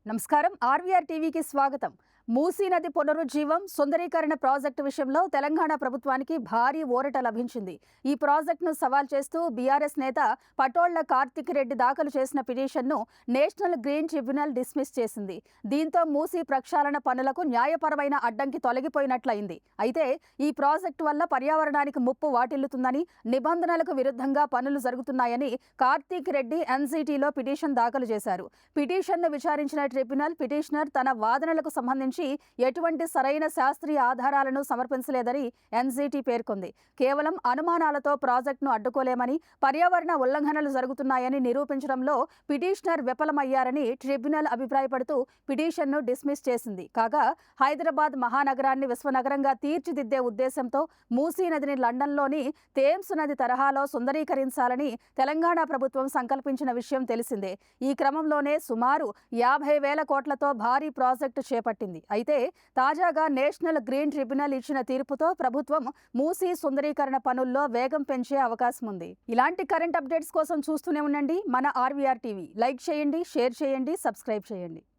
నమస్కారం. ఆర్వీఆర్ టీవీకి స్వాగతం. మూసీ నది పునరుజ్జీవం, సుందరీకరణ ప్రాజెక్టు విషయంలో తెలంగాణ ప్రభుత్వానికి భారీ ఊరట లభించింది. ఈ ప్రాజెక్టును సవాల్ చేస్తూ బీఆర్ఎస్ నేత పటోళ్ల కార్తిక్ రెడ్డి దాఖలు చేసిన పిటిషన్ను నేషనల్ గ్రీన్ ట్రిబ్యునల్ డిస్మిస్ చేసింది. దీంతో మూసీ ప్రక్షాళన పనులకు న్యాయపరమైన అడ్డంకి తొలగిపోయినట్లయింది. అయితే ఈ ప్రాజెక్టు వల్ల పర్యావరణానికి ముప్పు వాటిల్లుతుందని, నిబంధనలకు విరుద్ధంగా పనులు జరుగుతున్నాయని కార్తిక్ రెడ్డి ఎన్జీటీలో పిటిషన్ దాఖలు చేశారు. పిటిషన్ను విచారించిన ట్రిబ్యునల్ పిటిషనర్ తన వాదనలకు సంబంధించి ఎటువంటి సరైన శాస్త్రీయ ఆధారాలను సమర్పించలేదని ఎన్జీటీ పేర్కొంది. కేవలం అనుమానాలతో ప్రాజెక్టును అడ్డుకోలేమని, పర్యావరణ ఉల్లంఘనలు జరుగుతున్నాయని నిరూపించడంలో పిటిషనర్ విఫలమయ్యారని ట్రిబ్యునల్ అభిప్రాయపడుతూ పిటిషన్ను డిస్మిస్ చేసింది. కాగా హైదరాబాద్ మహానగరాన్ని విశ్వనగరంగా తీర్చిదిద్దే ఉద్దేశంతో మూసీ నదిని లండన్లోని థేమ్స్ నది తరహాలో సుందరీకరించాలని తెలంగాణ ప్రభుత్వం సంకల్పించిన విషయం తెలిసిందే. ఈ క్రమంలోనే సుమారు 50,000 కోట్లతో భారీ ప్రాజెక్టు చేపట్టింది. అయితే తాజాగా నేషనల్ గ్రీన్ ట్రిబ్యునల్ ఇచ్చిన తీర్పుతో ప్రభుత్వం మూసీ సుందరీకరణ పనుల్లో వేగం పెంచే అవకాశం ఉంది. ఇలాంటి కరెంట్ అప్డేట్స్ కోసం చూస్తూనే ఉండండి మన ఆర్వీఆర్ టీవీ. లైక్ చేయండి, షేర్ చేయండి, సబ్స్క్రైబ్ చేయండి.